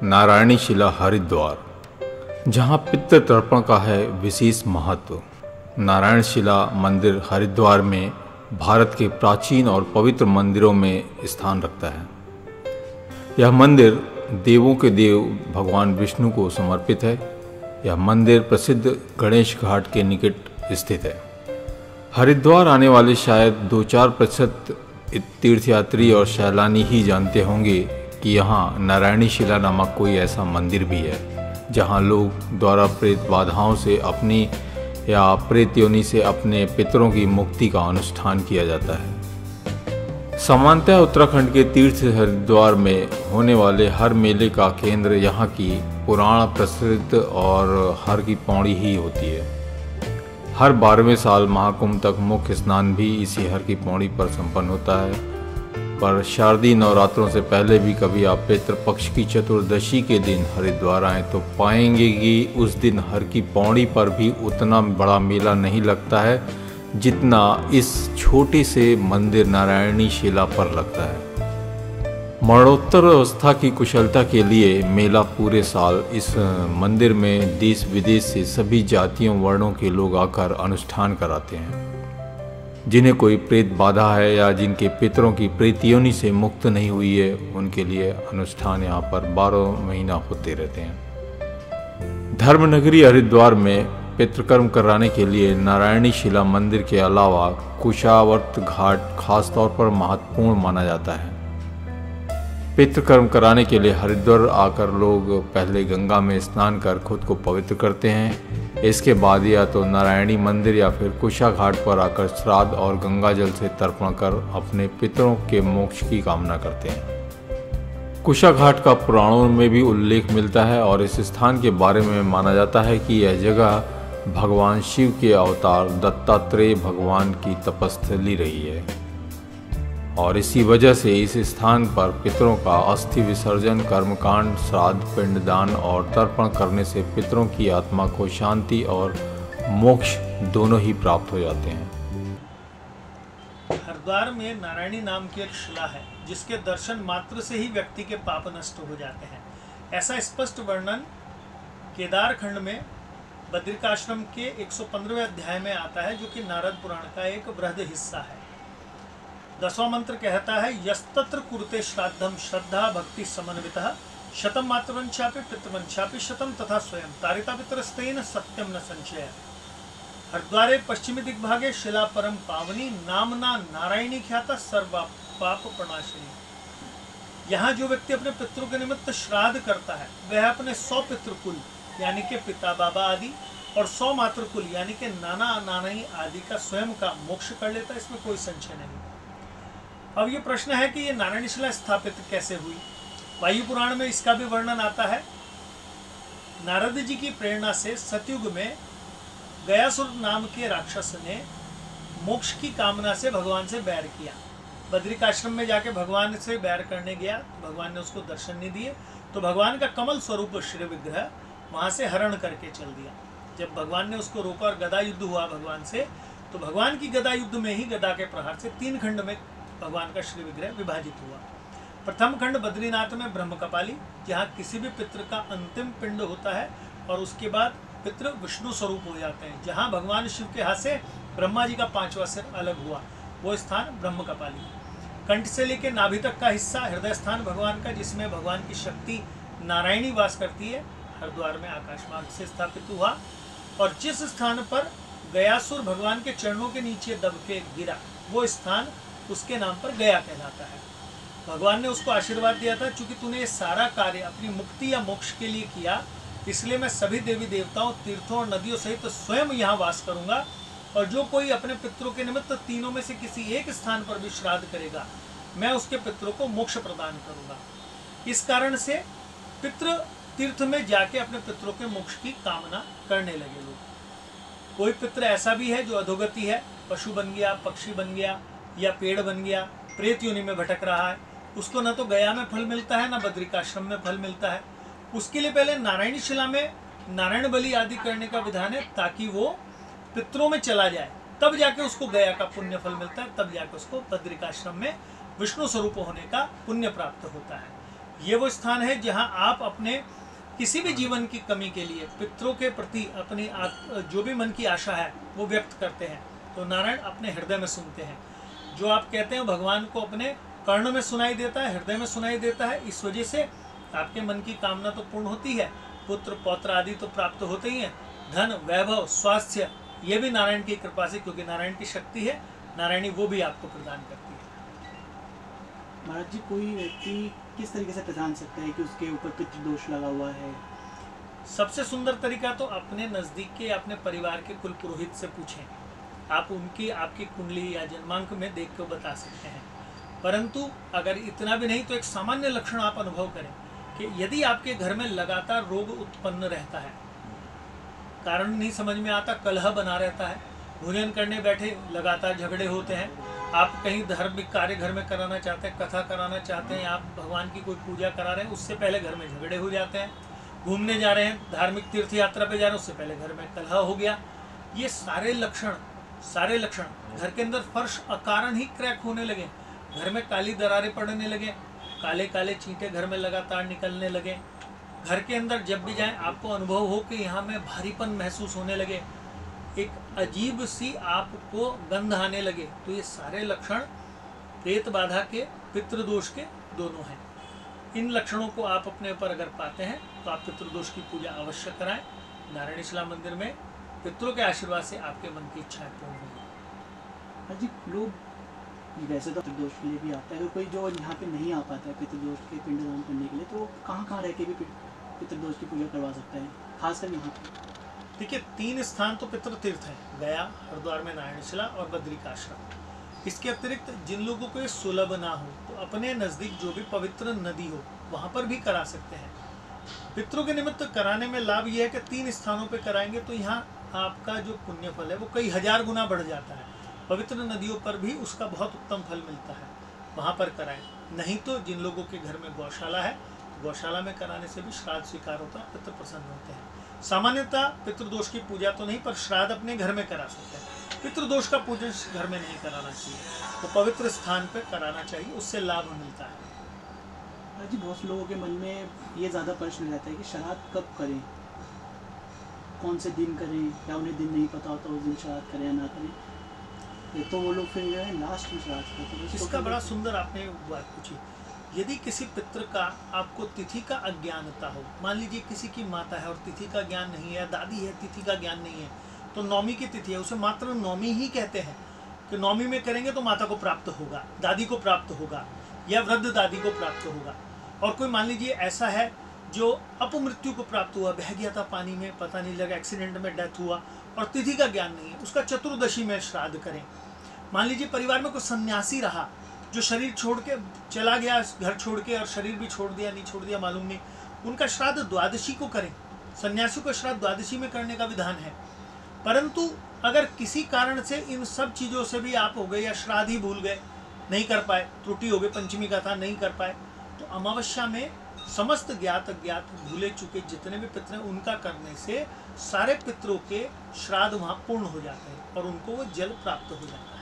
नारायणी शिला हरिद्वार, जहाँ पितृ तर्पण का है विशेष महत्व। नारायण शिला मंदिर हरिद्वार में भारत के प्राचीन और पवित्र मंदिरों में स्थान रखता है। यह मंदिर देवों के देव भगवान विष्णु को समर्पित है। यह मंदिर प्रसिद्ध गणेश घाट के निकट स्थित है। हरिद्वार आने वाले शायद 2-4% तीर्थयात्री और सैलानी ही जानते होंगे कि यहाँ नारायणी शिला नामक कोई ऐसा मंदिर भी है जहाँ लोग द्वारा प्रेत बाधाओं से अपनी या प्रेत योनि से अपने पितरों की मुक्ति का अनुष्ठान किया जाता है। सामान्यतः उत्तराखंड के तीर्थ हरिद्वार में होने वाले हर मेले का केंद्र यहाँ की पुराण प्रसिद्ध और हर की पौड़ी ही होती है। हर 12वें साल महाकुंभ तक मुख्य स्नान भी इसी हर की पौड़ी पर संपन्न होता है। पर शारदीय नवरात्रों से पहले भी कभी आप पितृपक्ष की चतुर्दशी के दिन हरिद्वार आएँ तो पाएंगे कि उस दिन हर की पौड़ी पर भी उतना बड़ा मेला नहीं लगता है जितना इस छोटे से मंदिर नारायणी शिला पर लगता है। मरणोत्तर अवस्था की कुशलता के लिए मेला पूरे साल इस मंदिर में देश विदेश से सभी जातियों वर्णों के लोग आकर अनुष्ठान कराते हैं। जिन्हें कोई प्रेत बाधा है या जिनके पितरों की प्रेत योनि से मुक्त नहीं हुई है, उनके लिए अनुष्ठान यहाँ पर 12 महीना होते रहते हैं। धर्मनगरी हरिद्वार में पितृकर्म कराने के लिए नारायणी शिला मंदिर के अलावा कुशावर्त घाट खासतौर पर महत्वपूर्ण माना जाता है। पितृकर्म कराने के लिए हरिद्वार आकर लोग पहले गंगा में स्नान कर खुद को पवित्र करते हैं। इसके बाद या तो नारायणी मंदिर या फिर कुशा घाट पर आकर श्राद्ध और गंगा जल से तर्पण कर अपने पितरों के मोक्ष की कामना करते हैं। कुशा घाट का पुराणों में भी उल्लेख मिलता है और इस स्थान के बारे में माना जाता है कि यह जगह भगवान शिव के अवतार दत्तात्रेय भगवान की तपस्थली रही है और इसी वजह से इस स्थान पर पितरों का अस्थि विसर्जन, कर्मकांड, श्राद्ध, पिंडदान और तर्पण करने से पितरों की आत्मा को शांति और मोक्ष दोनों ही प्राप्त हो जाते हैं। हरिद्वार में नारायणी नाम की एक शिला है जिसके दर्शन मात्र से ही व्यक्ति के पाप नष्ट हो जाते हैं। ऐसा स्पष्ट वर्णन केदार खंड में बद्रिकाश्रम के 115वें अध्याय में आता है, जो कि नारद पुराण का एक बृहद हिस्सा है। 10वां मंत्र कहता है, यस्तत्र कुरुते श्राद्धम श्रद्धा भक्ति समन्वितः शतम मातरंचापि पितृवंचापि शतम तथा स्वयं तारिता पितरस्तेन सत्यम न संशय। हरिद्वारे पश्चिमी दिग्भागे शिला परम पावनी नामना नारायणी ख्याता सर्व पाप प्रणाशिनी। यहाँ जो व्यक्ति अपने पितरों के निमित्त श्राद्ध करता है वह अपने 100 पितृकुल यानी के पिता बाबा आदि और 100 मातृकुल यानी के नाना नानी आदि का स्वयं का मोक्ष कर लेता है। इसमें कोई संशय नहीं। अब ये प्रश्न है कि ये नारायणी शिला स्थापित कैसे हुई। वायु पुराण में इसका भी वर्णन आता है। नारद जी की प्रेरणा से सतयुग में गयासुर नाम के राक्षस ने मोक्ष की कामना से भगवान से बैर किया। बद्रिकाश्रम में जाके भगवान से बैर करने गया तो भगवान ने उसको दर्शन नहीं दिए, तो भगवान का कमल स्वरूप श्री विग्रह वहां से हरण करके चल दिया। जब भगवान ने उसको रोका और गदा युद्ध हुआ भगवान से, तो भगवान की गदा युद्ध में ही गदा के प्रहार से 3 खंड में भगवान का श्री विग्रह विभाजित हुआ। प्रथम खंड बद्रीनाथ में ब्रह्म कपाली, जहाँ किसी भी पितृ का अंतिम पिंड होता है और उसके बाद पितृ विष्णु स्वरूप हो जाते हैं। जहाँ भगवान शिव के हाथ से ब्रह्मा जी का 5वां सिर अलग हुआ, वो स्थान ब्रह्म कपाली। कंठ से लेकर नाभि तक का हिस्सा हृदय स्थान भगवान का, जिसमें भगवान की शक्ति नारायणी वास करती है, हरिद्वार में आकाश मार्ग से स्थापित हुआ। और जिस स्थान पर गयासुर भगवान के चरणों के नीचे दब के गिरा, वो स्थान उसके नाम पर गया कहलाता है। भगवान ने उसको आशीर्वाद दिया था, चूंकि तूने ये सारा कार्य अपनी मुक्ति या मोक्ष के लिए किया, इसलिए मैं सभी देवी देवताओं, तीर्थों और नदियों सहित स्वयं यहाँ वास करूंगा, और जो कोई अपने पितरों के निमित्त तीनों में से किसी एक स्थान पर भी श्राद्ध करेगा, मैं उसके पितरों को मोक्ष प्रदान करूंगा। इस कारण से पितृ तीर्थ में जाके अपने पितरों के मोक्ष की कामना करने लगे लोग। कोई पितृ ऐसा भी है जो अधोगति है, पशु बन गया, पक्षी बन गया या पेड़ बन गया, प्रेत योनि में भटक रहा है, उसको न तो गया में फल मिलता है न बद्रिकाश्रम में फल मिलता है। उसके लिए पहले नारायणी शिला में नारायण बलि आदि करने का विधान है, ताकि वो पितरों में चला जाए, तब जाके उसको गया का पुण्य फल मिलता है, तब जाके उसको बद्रिकाश्रम में विष्णु स्वरूप होने का पुण्य प्राप्त होता है। ये वो स्थान है जहाँ आप अपने किसी भी जीवन की कमी के लिए पितरों के प्रति अपनी जो भी मन की आशा है वो व्यक्त करते हैं, तो नारायण अपने हृदय में सुनते हैं। जो आप कहते हैं भगवान को अपने कर्ण में सुनाई देता है, हृदय में सुनाई देता है। इस वजह से आपके मन की कामना तो पूर्ण होती है, पुत्र पौत्र आदि तो प्राप्त होते ही हैं, धन वैभव स्वास्थ्य ये भी नारायण की कृपा से, क्योंकि नारायण की शक्ति है नारायणी, वो भी आपको प्रदान करती है। महाराज जी, कोई व्यक्ति किस तरीके से पहचान सकता है कि उसके ऊपर पितृदोष लगा हुआ है? सबसे सुंदर तरीका तो अपने नज़दीक के अपने परिवार के कुल पुरोहित से पूछें। आप उनकी आपकी कुंडली या जन्मांक में देख कर बता सकते हैं। परंतु अगर इतना भी नहीं तो एक सामान्य लक्षण आप अनुभव करें कि यदि आपके घर में लगातार रोग उत्पन्न रहता है, कारण नहीं समझ में आता, कलह बना रहता है, भोजन करने बैठे लगातार झगड़े होते हैं, आप कहीं धार्मिक कार्य घर में कराना चाहते हैं, कथा कराना चाहते हैं, आप भगवान की कोई पूजा करा रहे हैं, उससे पहले घर में झगड़े हो जाते हैं, घूमने जा रहे हैं, धार्मिक तीर्थ यात्रा पे जा रहे हैं, उससे पहले घर में कलह हो गया, ये सारे लक्षण घर के अंदर फर्श अकारण ही क्रैक होने लगे, घर में काली दरारें पड़ने लगे, काले काले चींटे घर में लगातार निकलने लगे, घर के अंदर जब भी जाएं आपको अनुभव हो कि यहाँ में भारीपन महसूस होने लगे, एक अजीब सी आपको गंध आने लगे, तो ये सारे लक्षण प्रेत बाधा के पितृदोष के दोनों हैं। इन लक्षणों को आप अपने ऊपर अगर पाते हैं तो आप पितृदोष की पूजा अवश्य कराएं। नारायण शिला मंदिर में पितरों के आशीर्वाद से आपके मन की इच्छाएं पूर्ण होंगी। जी, लोग वैसे तो पितृदोष के लिए भी आता है, तो कोई जो यहाँ पे नहीं आ पाता है पितृदोष के पिंडदान करने के लिए, तो कहाँ रह के भी पितृदोष की पूजा करवा सकता है, खासकर यहाँ पे? देखिए, 3 स्थान तो पितृ तीर्थ हैं, गया, हरिद्वार में नारायणशिला और बद्रिकाश्रम। इसके अतिरिक्त जिन लोगों को ये सुलभ ना हो तो अपने नज़दीक जो भी पवित्र नदी हो वहाँ पर भी करा सकते हैं। पितरों के निमित्त कराने में लाभ ये है कि 3 स्थानों पर कराएंगे तो यहाँ आपका जो पुण्य फल है वो कई हजार गुना बढ़ जाता है। पवित्र नदियों पर भी उसका बहुत उत्तम फल मिलता है, वहाँ पर कराएं। नहीं तो जिन लोगों के घर में गौशाला है, गौशाला में कराने से भी श्राद्ध स्वीकार होता है, पितृ प्रसन्न होते हैं। सामान्यतः पितृदोष की पूजा तो नहीं, पर श्राद्ध अपने घर में करा सकते हैं। पितृदोष का पूजन घर में नहीं कराना चाहिए, तो पवित्र स्थान पर कराना चाहिए, उससे लाभ मिलता है। जी, बहुत से लोगों के मन में ये ज़्यादा प्रश्न रहता है कि श्राद्ध कब करें, कौन से दिन करें, या उन्हें दिन नहीं पता होता उस दिन श्राद्ध करें या ना करें, तो वो लोग फिर जो है लास्ट में श्राद्ध करते हैं। इसका बड़ा सुंदर आपने बात पूछी। यदि किसी पितृ का आपको तिथि का अज्ञानता हो, मान लीजिए किसी की माता है और तिथि का ज्ञान नहीं है, दादी है तिथि का ज्ञान नहीं है, तो नौमी की तिथि है, उसे मात्र नौमी ही कहते हैं कि नौमी में करेंगे तो माता को प्राप्त होगा, दादी को प्राप्त होगा या वृद्ध दादी को प्राप्त होगा। और कोई मान लीजिए ऐसा है जो अपमृत्यु को प्राप्त हुआ, बह गया था पानी में, पता नहीं लगा, एक्सीडेंट में डेथ हुआ और तिथि का ज्ञान नहीं है, उसका चतुर्दशी में श्राद्ध करें। मान लीजिए परिवार में कोई सन्यासी रहा जो शरीर छोड़ के चला गया, घर छोड़ के, और शरीर भी छोड़ दिया नहीं छोड़ दिया मालूम नहीं, उनका श्राद्ध द्वादशी को करें। सन्यासी को श्राद्ध द्वादशी में करने का विधान है। परंतु अगर किसी कारण से इन सब चीज़ों से भी आप हो गए या श्राद्ध ही भूल गए, नहीं कर पाए, त्रुटि हो गई, पंचमी का था नहीं कर पाए, तो अमावस्या में समस्त ज्ञात अज्ञात भूले चुके जितने भी पितृ हैं उनका करने से सारे पितरों के श्राद्ध वहाँ पूर्ण हो जाते हैं और उनको वो जल प्राप्त हो जाता है।